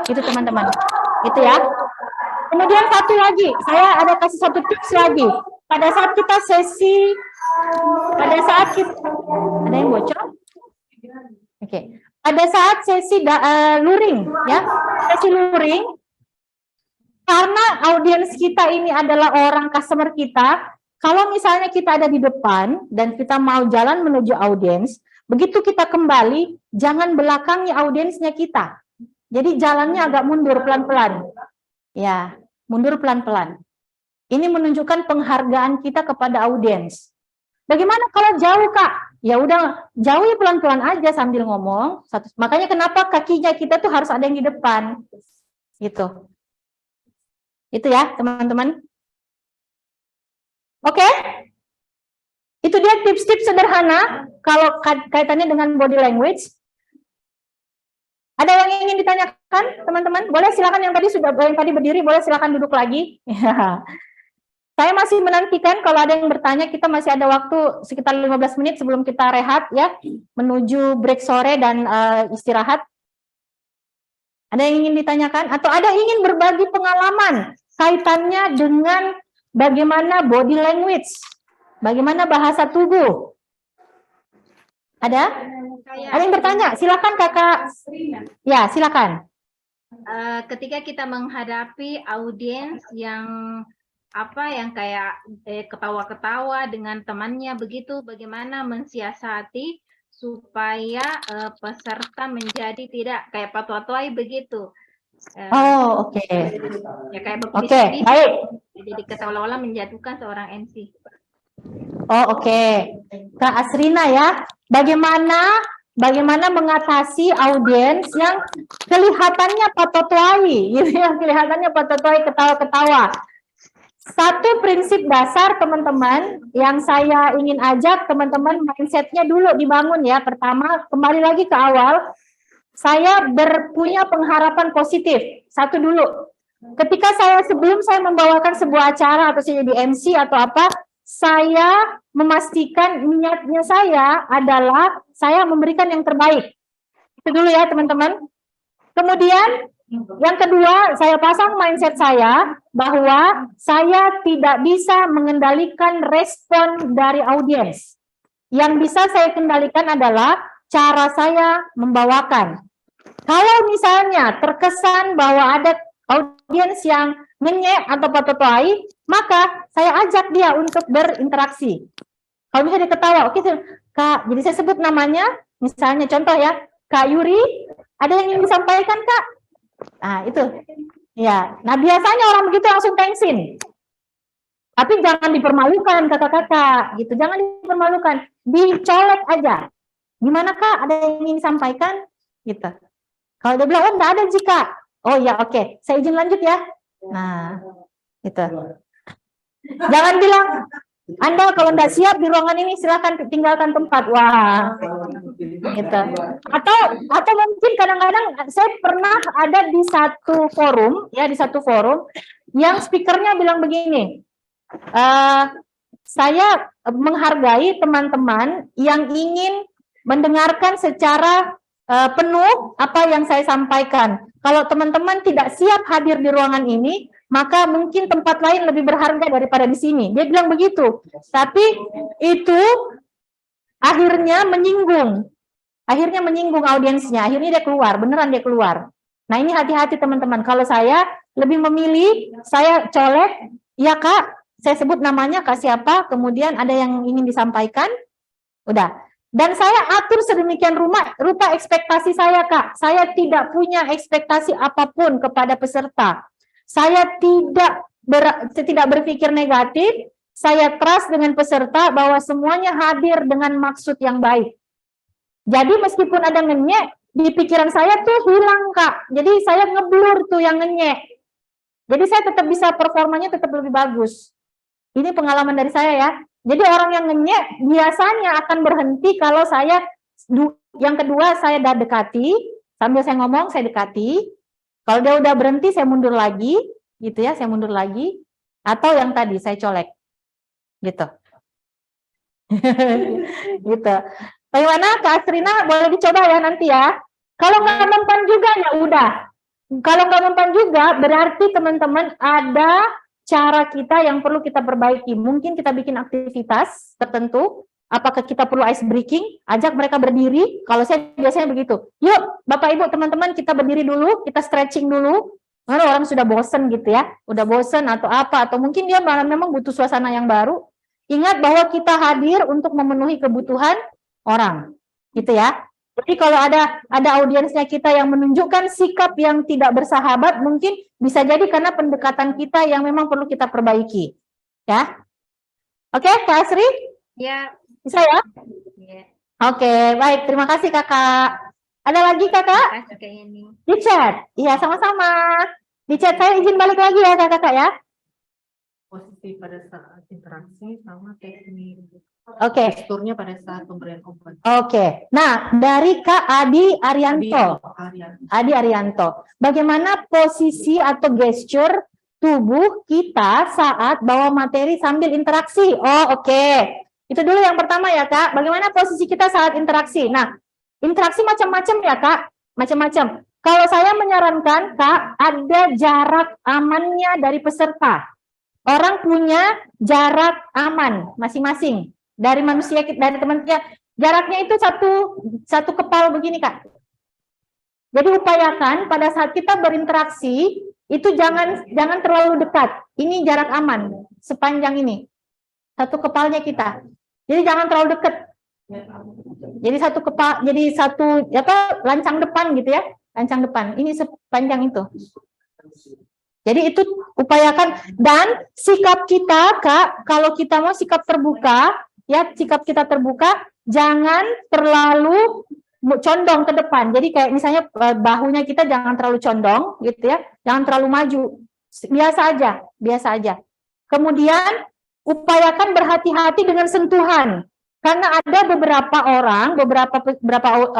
Itu teman-teman. Itu ya. Kemudian satu lagi, saya ada kasih satu tips lagi. Pada saat kita ada yang bocor? Oke. Pada saat sesi luring ya, sesi luring, karena audiens kita ini adalah orang customer kita. Kalau misalnya kita ada di depan dan kita mau jalan menuju audiens, begitu kita kembali, jangan belakangi audiensnya kita. Jadi jalannya agak mundur pelan-pelan. Ya, mundur pelan-pelan. Ini menunjukkan penghargaan kita kepada audiens. Bagaimana kalau jauh, Kak? Ya udah, jauh ya pelan-pelan aja sambil ngomong. Makanya kenapa kakinya kita tuh harus ada yang di depan. Gitu. Itu ya, teman-teman. Oke, itu dia tips-tips sederhana kalau kaitannya dengan body language. Ada yang ingin ditanyakan, teman-teman? Boleh silakan, yang tadi berdiri, boleh silakan duduk lagi. Saya masih menantikan kalau ada yang bertanya. Kita masih ada waktu sekitar 15 menit sebelum kita rehat ya, menuju break sore dan istirahat. Ada yang ingin ditanyakan atau ada yang ingin berbagi pengalaman kaitannya dengan bagaimana body language, bagaimana bahasa tubuh? Ada? Ada yang bertanya? Silakan Kakak. Ya, silakan. Ketika kita menghadapi audiens yang kayak ketawa-ketawa dengan temannya begitu, bagaimana mensiasati supaya peserta menjadi tidak kayak patwa-twai begitu? Oke. Ya kayak Oke, baik. Jadi ketawa-tawa menjatuhkan seorang MC. Oke. Kak Asrina ya, bagaimana mengatasi audiens yang kelihatannya patotwai, gitu ya, kelihatannya patotwai, ketawa-ketawa. Satu prinsip dasar teman-teman yang saya ingin ajak teman-teman, mindsetnya dulu dibangun ya. Pertama, kembali lagi ke awal, saya punya pengharapan positif. Satu dulu, ketika sebelum saya membawakan sebuah acara atau saya jadi MC atau apa, saya memastikan niatnya saya adalah saya memberikan yang terbaik. Itu dulu ya teman-teman. Kemudian yang kedua, saya pasang mindset saya bahwa saya tidak bisa mengendalikan respon dari audiens. Yang bisa saya kendalikan adalah cara saya membawakan. Kalau misalnya terkesan bahwa ada audiens yang ngenyek atau patotoai, maka saya ajak dia untuk berinteraksi. Kalau misalnya dia ketawa, oke, Kak, jadi saya sebut namanya, misalnya contoh ya, Kak Yuri, ada yang ingin disampaikan, Kak? Nah, itu. Ya, nah biasanya orang begitu langsung tensin. Tapi jangan dipermalukan kakak-kakak, gitu. Jangan dipermalukan, dicolek aja. Gimana Kak? Ada yang ingin disampaikan? Gitu. Kalau dia bilang, oh enggak ada Jika. Oh ya oke, saya izin lanjut ya. Nah, gitu. Jangan bilang, Anda kalau enggak siap di ruangan ini silahkan tinggalkan tempat. Wah, gitu. Atau mungkin kadang-kadang saya pernah ada di satu forum, ya di satu forum, yang speakernya bilang begini. Saya menghargai teman-teman yang ingin mendengarkan secara penuh apa yang saya sampaikan. Kalau teman-teman tidak siap hadir di ruangan ini, maka mungkin tempat lain lebih berharga daripada di sini. Dia bilang begitu. Tapi itu akhirnya menyinggung audiensnya. Akhirnya dia keluar, beneran dia keluar. Nah ini hati-hati teman-teman. Kalau saya lebih memilih, saya colek, ya Kak, saya sebut namanya Kak siapa, kemudian ada yang ingin disampaikan, udah. Dan saya atur sedemikian rupa ekspektasi saya, Kak. Saya tidak punya ekspektasi apapun kepada peserta. Saya tidak berpikir negatif, saya trust dengan peserta bahwa semuanya hadir dengan maksud yang baik. Jadi meskipun ada ngenyek, di pikiran saya tuh hilang, Kak. Jadi saya ngeblur tuh yang ngenyek. Jadi saya tetap bisa performanya tetap lebih bagus. Ini pengalaman dari saya ya. Jadi orang yang ngenyek biasanya akan berhenti kalau saya, yang kedua saya udah dekati, sambil saya ngomong saya dekati. Kalau dia udah berhenti saya mundur lagi, gitu ya, saya mundur lagi. Atau yang tadi saya colek, gitu. Gitu. Bagaimana Kak Asrina? Boleh dicoba ya nanti ya. Kalau nggak mempan juga ya udah. Kalau nggak mempan juga berarti teman-teman ada cara kita yang perlu kita perbaiki. Mungkin kita bikin aktivitas tertentu. Apakah kita perlu ice breaking? Ajak mereka berdiri. Kalau saya biasanya begitu. Yuk, Bapak Ibu, teman-teman, kita berdiri dulu, kita stretching dulu. Karena orang sudah bosen gitu ya. Udah bosen atau apa. Atau mungkin dia memang butuh suasana yang baru. Ingat bahwa kita hadir untuk memenuhi kebutuhan orang. Gitu ya. Jadi kalau ada audiensnya kita yang menunjukkan sikap yang tidak bersahabat, mungkin bisa jadi karena pendekatan kita yang memang perlu kita perbaiki. Ya. Oke, Kak Asri? Ya. Bisa ya? Ya. Oke, baik. Terima kasih Kakak. Ada lagi Kakak? Terima kasih ini. Di chat? Iya, sama-sama. Di chat saya izin balik lagi ya Kakak ya. Posisi pada saat interaksi sama teknik. Oke. Gesturnya pada saat pemberian obat. Oke. Nah, dari Kak Adi Arianto. Adi Arianto. Bagaimana posisi atau gesture tubuh kita saat bawa materi sambil interaksi? Oh, oke. Itu dulu yang pertama ya, Kak. Bagaimana posisi kita saat interaksi? Nah, interaksi macam-macam ya, Kak. Macam-macam. Kalau saya menyarankan, Kak, ada jarak amannya dari peserta. Orang punya jarak aman masing-masing. Dari manusia, dari teman-teman, jaraknya itu satu kepal begini Kak. Jadi upayakan pada saat kita berinteraksi itu jangan terlalu dekat. Ini jarak aman sepanjang ini, satu kepalnya kita. Jadi jangan terlalu dekat. Jadi satu kepal, jadi satu lancang depan gitu ya, lancang depan. Ini sepanjang itu. Jadi itu upayakan dan sikap kita Kak, kalau kita mau sikap terbuka. Ya, sikap kita terbuka, jangan terlalu condong ke depan. Jadi kayak misalnya bahunya kita jangan terlalu condong, gitu ya. Jangan terlalu maju. Biasa aja. Kemudian upayakan berhati-hati dengan sentuhan. Karena ada beberapa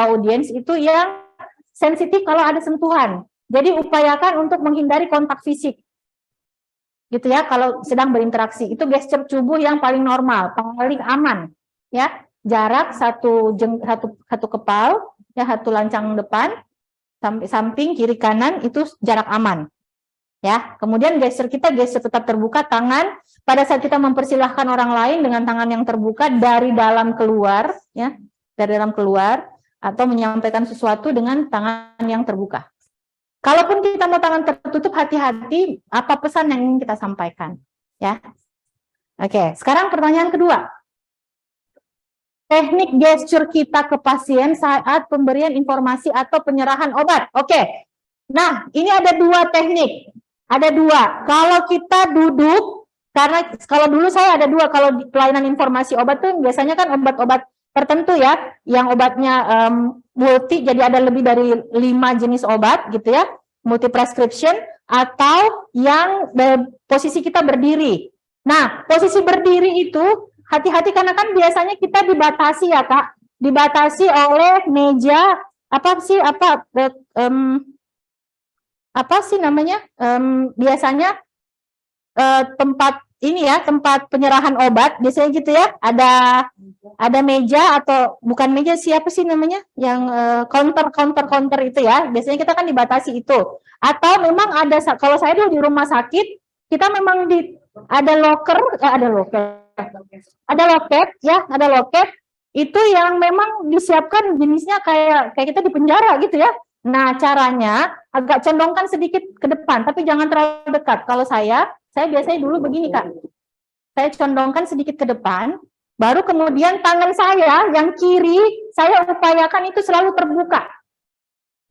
audiens itu yang sensitif kalau ada sentuhan. Jadi upayakan untuk menghindari kontak fisik. Gitu ya, kalau sedang berinteraksi. Itu gesture tubuh yang paling normal, paling aman. Ya, jarak satu kepal, ya satu lancang depan, sampai samping, kiri kanan, itu jarak aman. Ya, kemudian gesture kita gesture tetap terbuka, tangan pada saat kita mempersilahkan orang lain dengan tangan yang terbuka dari dalam keluar, ya, dari dalam keluar, atau menyampaikan sesuatu dengan tangan yang terbuka. Kalaupun kita mau tangan tertutup, hati-hati apa pesan yang ingin kita sampaikan, ya. Oke, sekarang pertanyaan kedua. Teknik gesture kita ke pasien saat pemberian informasi atau penyerahan obat. Oke. Nah, ini ada dua teknik. Ada dua. Kalau kita duduk, karena kalau dulu saya ada dua. Kalau di pelayanan informasi obat tuh biasanya kan obat-obat tertentu ya, yang obatnya multi, jadi ada lebih dari 5 jenis obat gitu ya, multi prescription, atau yang posisi kita berdiri. Nah, posisi berdiri itu hati-hati karena kan biasanya kita dibatasi ya Kak, dibatasi oleh meja apa sih namanya, biasanya tempat ini ya, tempat penyerahan obat biasanya gitu ya, ada meja atau bukan meja, siapa sih namanya yang counter itu ya, biasanya kita kan dibatasi itu, atau memang ada, kalau saya dulu di rumah sakit kita memang ada loket ya, ada loket itu yang memang disiapkan jenisnya kayak kita di penjara gitu ya. Nah, caranya agak condongkan sedikit ke depan, tapi jangan terlalu dekat. Kalau saya biasanya dulu begini Kak, saya condongkan sedikit ke depan, baru kemudian tangan saya yang kiri, saya upayakan itu selalu terbuka.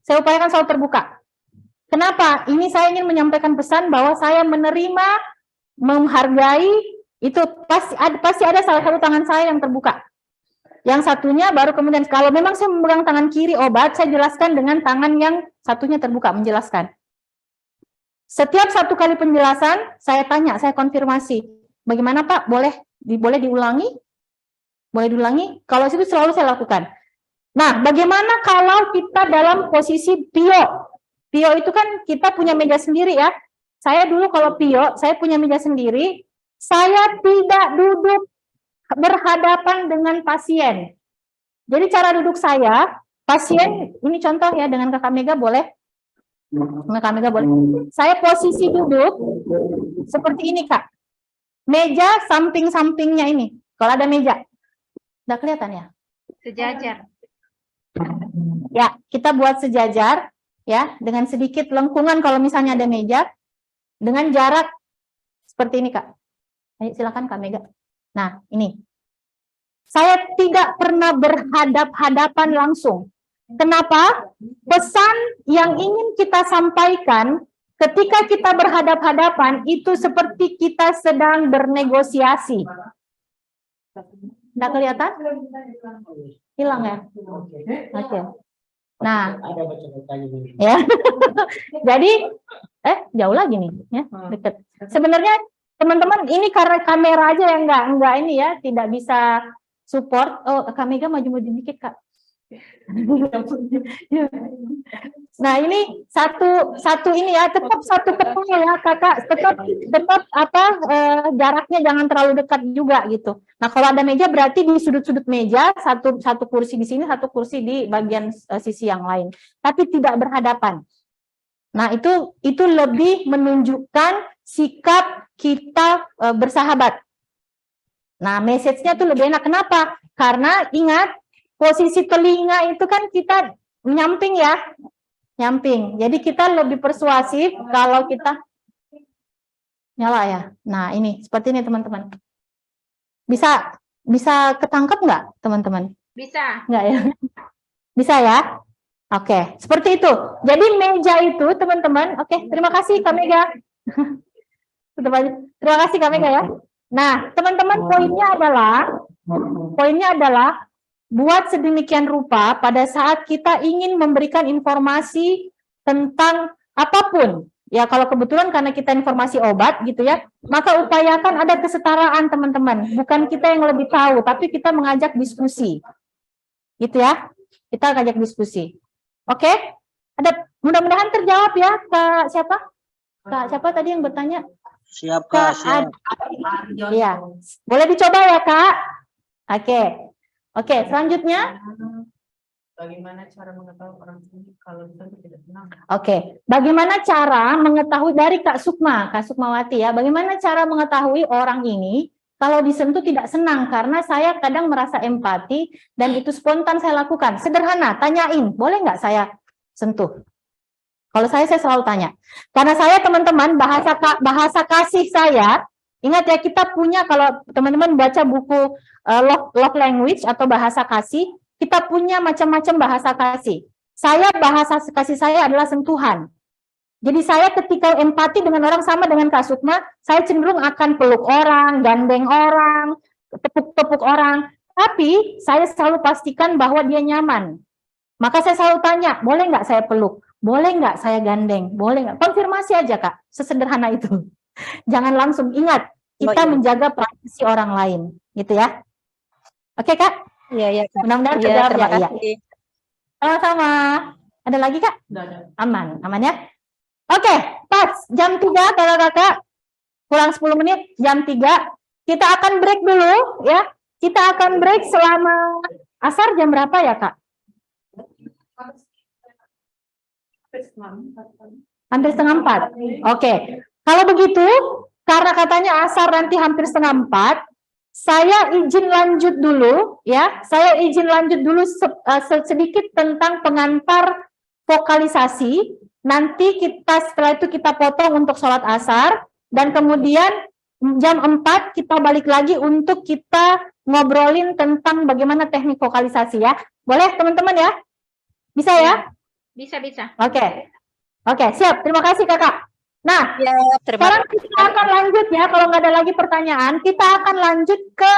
Saya upayakan selalu terbuka. Kenapa? Ini saya ingin menyampaikan pesan bahwa saya menerima, menghargai, itu pasti ada salah satu tangan saya yang terbuka. Yang satunya baru kemudian, kalau memang saya memegang tangan kiri obat, saya jelaskan dengan tangan yang satunya terbuka, menjelaskan. Setiap satu kali penjelasan, saya tanya, saya konfirmasi. Bagaimana Pak? Boleh diulangi? Boleh diulangi? Kalau itu selalu saya lakukan. Nah, bagaimana kalau kita dalam posisi pio? Pio itu kan kita punya meja sendiri ya. Saya dulu kalau pio, saya punya meja sendiri, saya tidak duduk berhadapan dengan pasien. Jadi cara duduk saya, pasien, ini contoh ya dengan Kakak Mega boleh? Kakak Mega boleh. Saya posisi duduk seperti ini Kak. Meja samping-sampingnya ini. Kalau ada meja. Udah kelihatan ya? Sejajar. Ya, kita buat sejajar ya, dengan sedikit lengkungan kalau misalnya ada meja, dengan jarak seperti ini Kak. Ayo silakan Kak Mega. Nah, ini. Saya tidak pernah berhadap-hadapan langsung. Kenapa? Pesan yang ingin kita sampaikan ketika kita berhadap-hadapan itu seperti kita sedang bernegosiasi. Nggak kelihatan? Hilang ya? Oke. Nah, ya. Jadi, jauh lagi nih, ya, deket. Sebenarnya teman-teman ini karena kamera aja yang enggak ini ya, tidak bisa support. Oh, Kak Mega maju dikit Kak. Nah, ini satu ini ya, tetap satu kepala ya Kakak, tetap jaraknya jangan terlalu dekat juga gitu. Nah, kalau ada meja berarti di sudut-sudut meja, satu kursi di sini, satu kursi di bagian sisi yang lain, tapi tidak berhadapan. Nah, itu lebih menunjukkan sikap kita bersahabat. Nah, message-nya tuh lebih enak. Kenapa? Karena ingat, posisi telinga itu kan kita nyamping ya. Nyamping. Jadi kita lebih persuasif kalau kita nyala ya. Nah, ini seperti ini teman-teman. Bisa ketangkep nggak teman-teman? Bisa. Nggak ya? Bisa ya? Oke, seperti itu. Jadi meja itu teman-teman. Oke, terima kasih Kak Mega. Terima kasih Kak Mega ya. Nah, teman-teman, poinnya adalah buat sedemikian rupa pada saat kita ingin memberikan informasi tentang apapun. Ya, kalau kebetulan karena kita informasi obat gitu ya, maka upayakan ada kesetaraan teman-teman. Bukan kita yang lebih tahu, tapi kita mengajak diskusi. Gitu ya. Kita ngajak diskusi. Oke? Mudah-mudahan terjawab ya, Kak siapa? Kak siapa tadi yang bertanya? Siap Kak, siap. Iya. Boleh dicoba ya Kak? Oke, selanjutnya. Bagaimana cara mengetahui orang ini kalau disentuh tidak senang? Oke, bagaimana cara mengetahui dari Kak Sukmawati ya, bagaimana cara mengetahui orang ini kalau disentuh tidak senang, karena saya kadang merasa empati dan itu spontan saya lakukan. Sederhana, tanyain, boleh nggak saya sentuh? Kalau saya selalu tanya. Karena saya teman-teman, bahasa kasih saya, ingat ya, kita punya, kalau teman-teman baca buku love language atau bahasa kasih, kita punya macam-macam bahasa kasih. Bahasa kasih saya adalah sentuhan. Jadi saya ketika empati dengan orang sama dengan Kak Sukma, saya cenderung akan peluk orang, gandeng orang, tepuk-tepuk orang. Tapi saya selalu pastikan bahwa dia nyaman. Maka saya selalu tanya, boleh nggak saya peluk? Boleh nggak saya gandeng? Boleh nggak? Konfirmasi aja Kak, sesederhana itu. Jangan langsung, ingat, kita menjaga privasi orang lain. Gitu ya. Oke Kak? Iya, iya. Mudah-mudahan Iya, terjawab terima ya. Iya. kasih. Sama-sama. Ada lagi Kak? Tidak ada. Aman ya? Oke, pas jam 3 kakak-kakak, kurang 10 menit, jam 3, kita akan break dulu ya. Kita akan break selama asar jam berapa ya Kak? Hampir setengah 4. Oke, kalau begitu, karena katanya asar nanti hampir setengah 4, saya izin lanjut dulu ya. Saya izin lanjut dulu sedikit tentang pengantar vokalisasi. Nanti setelah itu kita potong untuk sholat asar, dan kemudian jam 4 kita balik lagi untuk kita ngobrolin tentang bagaimana teknik vokalisasi ya. Boleh teman-teman ya? Bisa ya? Bisa. Oke, siap. Terima kasih kakak. Nah, Ya, terima sekarang kita akan lanjut ya. Kalau nggak ada lagi pertanyaan, kita akan lanjut ke